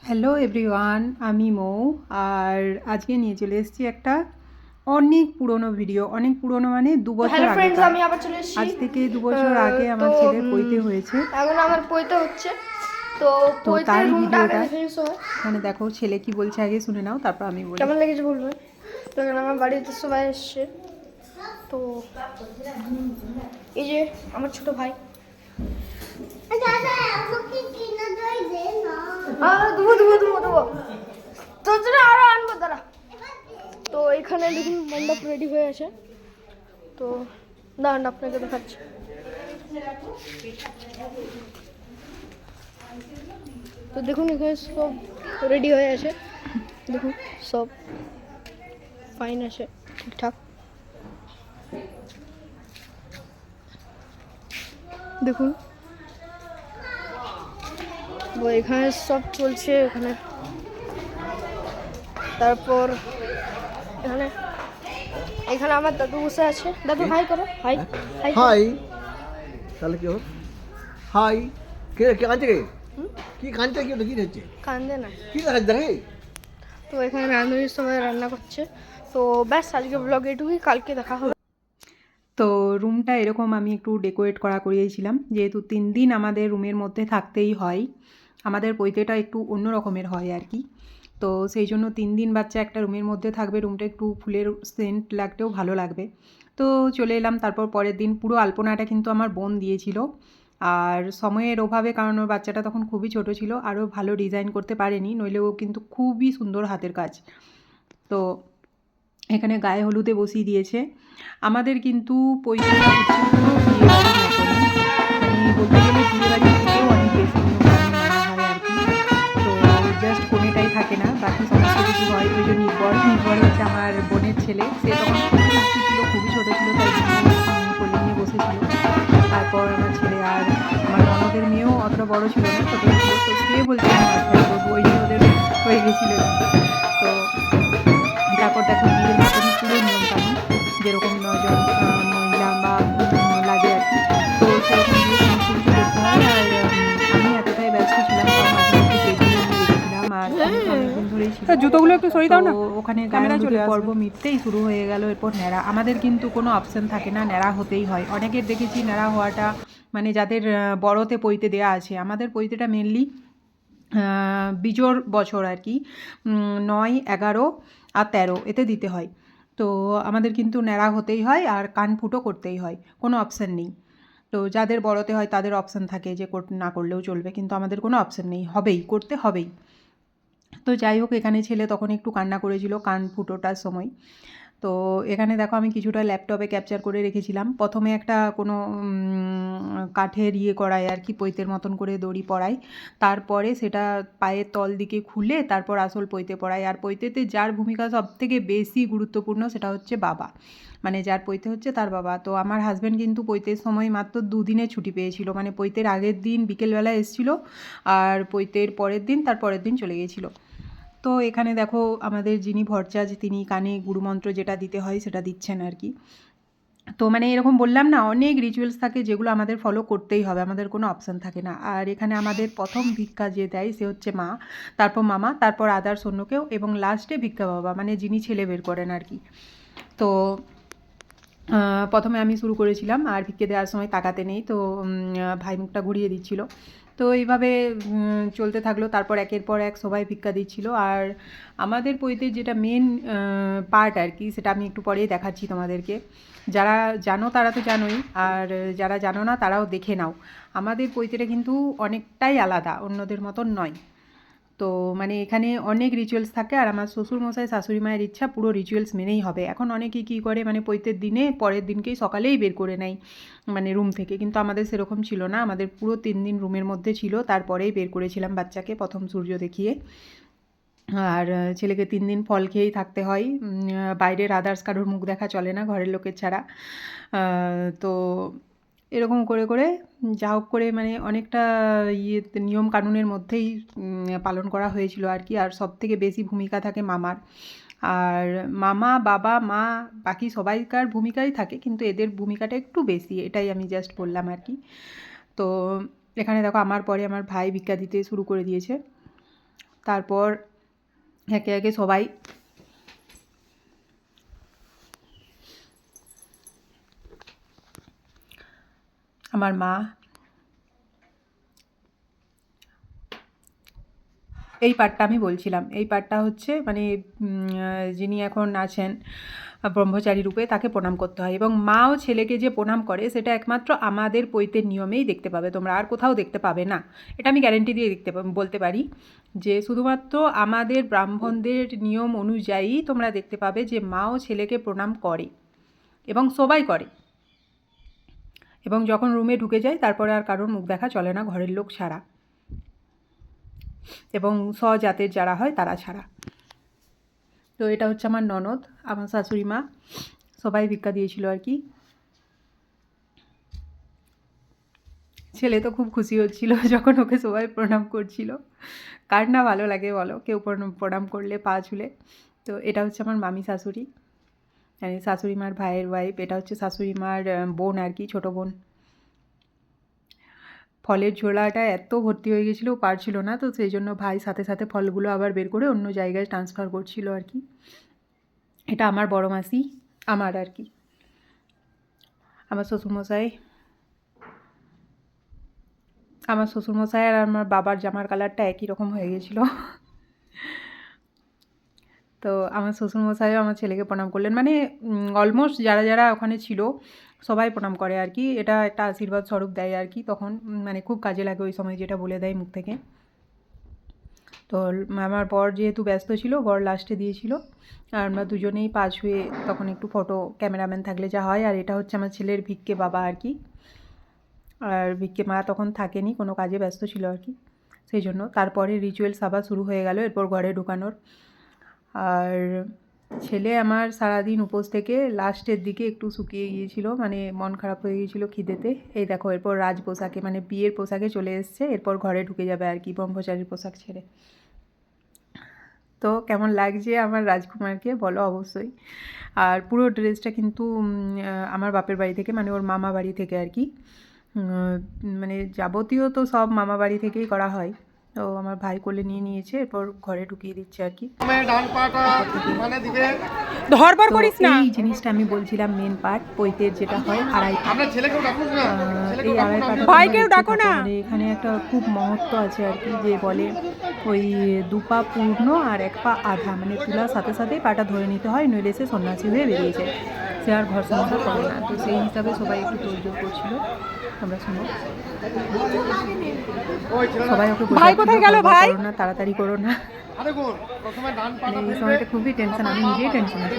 Hello everyone, আমি মৌ। আর আজকে নিয়ে চলে এসেছি একটা অনেক পুরনো ভিডিও। অনেক পুরনো মানে 2 বছর হ্যালো ফ্রেন্ডস, আগেকার। আমি আবার চলে এসেছি। আজ থেকে 2 বছর আগে তো আমার ছেলের পৈতে হয়েছে। এখন আমার পৈতে হচ্ছে। তো তো পৈতের তারই রুমটা আগে ভিডিওটা। দেখে নিতে হয়। এখানে দেখো ছেলে কি বলছে, আগে শুনে নাও, তারপর আমি বলি। কেমন লেগেছে বলবে। তো এখানে আমার বাড়িতে সবাই এসছে। তো এই যে আমার ছোট ভাই। দেবো তো আরো আনবো দাঁড়া। তো এখানে দেখুন মণ্ডপ রেডি হয়ে আছে। তো দাঁড়ান আপনাকে দেখাচ্ছি। তো দেখুন এখানে সব রেডি হয়ে আছে। দেখুন সব ফাইন আছে, ঠিকঠাক। দেখুন এখানে সব চলছে। এখানে তারপর এখানে এখানে আমার দাদু বসে আছে। দাদু হাই করো, হাই হাই হাই। তাহলে কি হবে? হাই। কে কে কাঁদছে? কে কি কাঁদছে? কি কি হচ্ছে? কান্দে না। কি কাঁদছে রে? তো এখানে রাঁধুনির সময় রান্না করছে। তো ব্যাস, আজকে ব্লগ এটুকুই, কালকে দেখা হবে। তো রুমটা এরকম আমি একটু ডেকোরেট করিয়েছিলাম, যেহেতু 3 দিন আমাদের রুমের মধ্যে থাকতেই হয়। আমাদের পৈতেটা একটু অন্য রকমের হয় আর কি। তো সেই জন্য 3 দিন বাচ্চা একটা রুমের মধ্যে থাকবে, রুমটা একটু ফুলের সেন্ট লাগতেও ভালো লাগবে। তো চলে এলাম। তারপর পরের দিন পুরো আলপনাটা কিন্তু আমার বোন দিয়েছিল। আর সময়ের অভাবে, কারণ ওর বাচ্চাটা তখন খুবই ছোট ছিল, আরও ভালো ডিজাইন করতে পারেনি, নইলে ও কিন্তু খুবই সুন্দর হাতের কাজ। তো এখানে গায়ে হলুদে বসিয়ে দিয়েছে। আমাদের কিন্তু পৈতেটা হচ্ছে পুরো বিয়েবাড়ির মতনই, মানে বলতে গেলে বিয়েবাড়ির থেকেও অনেক বেশি নিয়মকানুন মানা হয় আর কি। তো জাস্ট কনেটাই থাকে না, বাকি সমস্ত কিছু হয়। ওই যে নির্ভর হচ্ছে আমার বোনের ছেলে, সে তখন খুবই একটু ছিল, খুবই ছোটো ছিল, তাই জন্য কোলে নিয়ে বসেছিল। তারপর আমার ছেলে আর আমার ননদের মেয়েও অতটা বড় ছিল না, ছোটো ছিল, তো সে বলছে আমি মাছ ধরবো, ওই নিয়ে ওদের হয়ে গেছিলো। তো তারপর দেখো বিয়ের মতনই পুরো নিয়মকানুন, যেরকম 9 জন মহিলা বা লাগে আর কি। তো সেরকম দিয়ে সমস্ত কিছু করতে হয়। আর আমি এতটাই ব্যস্ত ছিলাম, কারণ মাঝে মধ্যে পেটগুলো নিয়ে রেখেছিলাম, আর আমি তো অনেকদিন ধরেই ছিল। জুতোগুলো একটু সরিয়ে দাও না, তো ওখানে গায়ে ক্যামেরা চলে হলুদের আসবে। পর্ব মিটতেই শুরু হয়ে গেল। এরপর ন্যাড়া। আমাদের কিন্তু কোনো অপশান থাকে না, ন্যাড়া হতেই হয়। অনেকের দেখেছি ন্যাড়া হওয়াটা, মানে যাদের বড়তে পৈতে দেওয়া আছে। আমাদের পৈতেটা মেনলি বিজোড় বছর আর কি, 9, 11 আর 13 এতে দিতে হয়। তো আমাদের কিন্তু ন্যাড়া হতেই হয়, আর কান ফুটো করতেই হয়, কোনো অপশান নেই। তো যাদের বড়তে হয় তাদের অপশান থাকে যে না করলেও চলবে, কিন্তু আমাদের কোনো অপশান নেই, হবেই, করতে হবেই। তো যাই হোক, এখানে ছেলে তখন একটু কান্না করেছিল কান ফুটোটার সময়। তো এখানে দেখো আমি কিছুটা ল্যাপটপে ক্যাপচার করে রেখেছিলাম। প্রথমে একটা কোনো কাঠের করায় আর কি, পৈতের মতন করে দড়ি পরায়। তারপরে সেটা পায়ের তল দিকে খুলে তারপর আসল পৈতে পরায়। আর পৈতেতে যার ভূমিকা সবথেকে বেশি গুরুত্বপূর্ণ সেটা হচ্ছে বাবা, মানে যার পৈতে হচ্ছে তার বাবা। তো আমার হাজব্যান্ড কিন্তু পৈতের সময় মাত্র 2 দিনের ছুটি পেয়েছিল, মানে পৈতের আগের দিন বিকেলবেলা এসেছিলো, আর পৈতের পরের দিন, তার পরের দিন চলে গিয়েছিলো। তো এখানে দেখো আমাদের যিনি ভরচাজ, তিনি কানে গুরুমন্ত্র যেটা দিতে হয় সেটা দিচ্ছেন আর কি। তো মানে এরকম বললাম না, অনেক রিচুয়ালস থাকে যেগুলো আমাদের ফলো করতেই হবে, আমাদের কোনো অপশান থাকে না। আর এখানে আমাদের প্রথম ভিক্ষা যে দেয় সে হচ্ছে মা, তারপর মামা, তারপর আদার্স অন্য কেউ, এবং লাস্টে ভিক্ষা বাবা, মানে যিনি ছেলে বের করেন আর কি। তো প্রথমে আমি শুরু করেছিলাম, আর ভিক্ষে দেওয়ার সময় তাকাতে নেই, তো ভাই মুখটা ঘুরিয়ে দিচ্ছিল। তো এইভাবে চলতে থাকলো। তারপর একের পর এক সবাই ভিক্ষা দিচ্ছিল। আর আমাদের পৈতের যেটা মেন পার্ট আর কি, সেটা আমি একটু পরেই দেখাচ্ছি তোমাদেরকে। যারা জানো তারা তো জানোই, আর যারা জানো না তারাও দেখে নাও। আমাদের পৈতেটা কিন্তু অনেকটাই আলাদা, অন্যদের মতন নয়। তো মানে এখানে অনেক রিচুয়ালস থাকে, আর আমার শ্বশুরমশাই শাশুড়ি মায়ের ইচ্ছা পুরো রিচুয়ালস মেনেই হবে। এখন অনেকেই কী করে, মানে পৈতের দিনে পরের দিনকেই সকালেই বের করে নেয় মানে রুম থেকে, কিন্তু আমাদের সেরকম ছিল না। আমাদের পুরো 3 দিন রুমের মধ্যে ছিল, তারপরেই বের করেছিলাম বাচ্চাকে প্রথম সূর্য দেখিয়ে। আর ছেলেকে 3 দিন ফল খেয়েই থাকতে হয়, বাইরের আদার্স কারোর মুখ দেখা চলে না, ঘরের লোকের ছাড়া। তো এরকম করে করে যা হোক করে মানে অনেকটা নিয়ম কানুনের মধ্যেই পালন করা হয়েছিল আর কি। আর সবথেকে বেশি ভূমিকা থাকে মামার। আর মামা, বাবা, মা, বাকি সবাইকার ভূমিকাই থাকে, কিন্তু এদের ভূমিকাটা একটু বেশি, এটাই আমি জাস্ট বললাম আর কি। তো এখানে দেখো আমার পরে আমার ভাই ভিক্ষা দিতে শুরু করে দিয়েছে। তারপর একে একে সবাই আমার মা, এই পার্টটা আমি বলছিলাম, এই পার্টটা হচ্ছে মানে যিনি এখন আছেন ব্রহ্মচারী রূপে তাকে প্রণাম করতে হয়, এবং মাও ছেলেকে যে প্রণাম করে সেটা একমাত্র আমাদের পৈতের নিয়মেই দেখতে পাবে, তোমরা আর কোথাও দেখতে পাবে না। এটা আমি গ্যারেন্টি দিয়ে বলতে পারি যে শুধুমাত্র আমাদের ব্রাহ্মণদের নিয়ম অনুযায়ী তোমরা দেখতে পাবে যে মাও ছেলেকে প্রণাম করে, এবং সবাই করে। এবং যখন রুমে ঢুকে যায় তারপরে আর কারোর মুখ দেখা চলে না, ঘরের লোক ছাড়া, এবং স্বজাতের যারা হয় তারা ছাড়া। তো এটা হচ্ছে আমার ননদ, আমার শাশুড়ি মা, সবাই ভিক্ষা দিয়েছিল আর কি। ছেলে তো খুব খুশি হচ্ছিল যখন ওকে সবাই প্রণাম করছিল। কার না ভালো লাগে বলো, কেউ প্রণাম করলে পা ছুলে। তো এটা হচ্ছে আমার মামি শাশুড়ি, মানে শাশুড়ি মার ভাইয়ের ওয়াইফ। এটা হচ্ছে শাশুড়ি মার বোন আর কি, ছোটো বোন। ফলের ঝোলাটা এত ভর্তি হয়ে গেছিলো, পারছিল না, তো সেই জন্য ভাই সাথে সাথে ফলগুলো আবার বের করে অন্য জায়গায় ট্রান্সফার করছিল আর কি। এটা আমার বড় মাসি, আমার আর কি, আমার শ্বশুরমশাই। আমার শ্বশুরমশাই আর আমার বাবার জামার কালারটা একই রকম হয়ে গেছিলো। তো আমার শ্বশুরমশাইও আমার ছেলেকে প্রণাম করলেন, মানে অলমোস্ট যারা যারা ওখানে ছিল সবাই প্রণাম করে আর কি। এটা একটা আশীর্বাদ স্বরূপ দেয় আর কি, তখন মানে খুব কাজে লাগে ওই সময়, যেটা বলে দেয় মুখ থেকে। তো আমার বর যেহেতু ব্যস্ত ছিল, বর লাস্টে দিয়েছিল, আর আমরা দুজনেই পা ছুঁয়ে তখন একটু ফটো, ক্যামেরাম্যান থাকলে যা হয়। আর এটা হচ্ছে আমার ছেলের ভিক্ষে বাবা আর কি, আর ভিক্ষে মা তখন থাকেনি, কোনো কাজে ব্যস্ত ছিল আর কি, সেই জন্য। তারপরে রিচুয়ালস আবার শুরু হয়ে গেল, এরপর ঘরে ঢুকানোর। আর ছেলে আমার সারাদিন উপোস থেকে লাস্টের দিকে একটু শুকিয়ে গিয়েছিল, মানে মন খারাপ হয়ে গিয়েছিল খিদেতে। এই দেখো এরপর রাজ পোশাকে, মানে বিয়ের পোশাকে চলে এসছে, এরপর ঘরে ঢুকে যাবে আর কি ব্রহ্মচারীর পোশাক ছেড়ে। তো কেমন লাগছে আমার রাজকুমারকে বলো অবশ্যই। আর পুরো ড্রেসটা কিন্তু আমার বাপের বাড়ি থেকে, মানে ওর মামা বাড়ি থেকে আর কি, মানে যাবতীয় তো সব মামা বাড়ি থেকেই করা হয়। তো আমার ভাই কোলে নিয়ে নিয়েছে, এরপর ঘরে ঢুকিয়ে দিচ্ছে আর কি। ধরবার করিস না। এই জিনিসটা আমি বলছিলাম, মেন পার্ট পৈতের যেটা হয় আড়াই পাট, এই আড়াই পাট ভাইকেও ডাকো না। মানে এখানে একটা খুব মহত্ব আছে আর কি, যে বলে ওই 2 পা পূর্ণ আর 1 পা আধা, মানে তোলার সাথে সাথেই পাটা ধরে নিতে হয়, নইলে সে সন্ন্যাসী হয়ে বেরিয়ে যায়, সে আর ঘর সংসার করে না। তো সেই হিসাবে সবাই একটু তোড়জোড় করছিল, আমরা শুনো। সবাই ওকে ভাই কোথায় গেল ভাই? করো না, তাড়াতাড়ি করো না। এই সময়টা খুবই টেনশন, আমি নিজেই টেনশন আছি।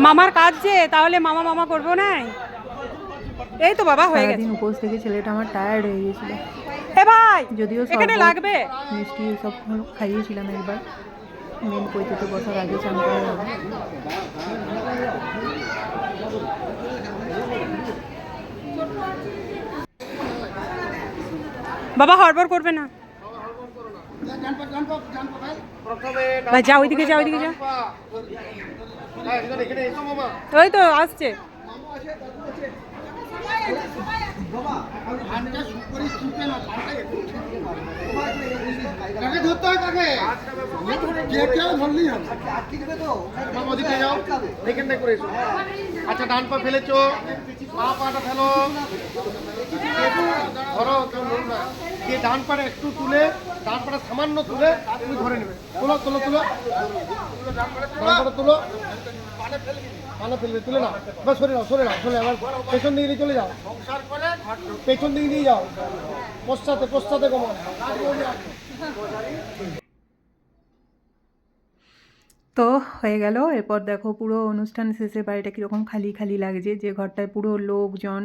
মামার কাজ যে, তাহলে মামা মামা করবো না। এই তো বাবা হয়ে গেছে। সারাদিন উপোস থেকে ছেলেটা আমার টায়ার্ড হয়ে গেছিল, এ ভাই যদিও এখানে লাগবে। মিষ্টি সব খাইয়েছিলাম একবার, মেন পৈতেতে বসার আগে চান করা হবে। বাবা হড়বড় করবে না ভাই, যা ওইদিকে, যা ওইদিকে, যা। ওই তো আসছে। আচ্ছা ডান পা ফেলেছো, পা পাটা ফেলো, ধরো কেউ নড়ো না, দিয়ে ডান পাটা একটু তুলে, ডান পাটা সামান্য তুলে তুমি ধরে নেবে। তুলো তুলো তুলো, ডান পাটা তুলো, পানে ফেলবে, তুলে না, এবার সরে নাও, সরে নাও, সরে আবার পেছন দিকে নিয়ে চলে যাও, পেছন দিকে নিয়ে যাও, পশ্চাতে পশ্চাতে গমন। তো হয়ে গেল, এরপর দেখো পুরো অনুষ্ঠান শেষে বাড়িটা কীরকম খালি খালি লাগছে, যে ঘরটায় পুরো লোকজন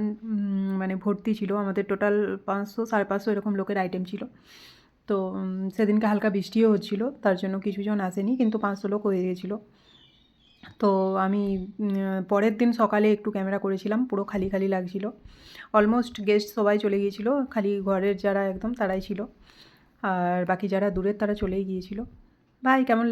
মানে ভর্তি ছিল। আমাদের টোটাল 500 550 এরকম লোকের আইটেম ছিল। তো সেদিনকে হালকা বৃষ্টিও হচ্ছিল, তার জন্য কিছু জন আসেনি, কিন্তু 500 লোক হয়ে গেছিলো। তো আমি পরের দিন সকালে একটু ক্যামেরা করেছিলাম, পুরো খালি খালি লাগছিল, অলমোস্ট গেস্ট সবাই চলে গিয়েছিলো, খালি ঘরের যারা একদম তারাই ছিল, আর বাকি যারা দূরের তারা চলেই গিয়েছিলো। ভাই কেমন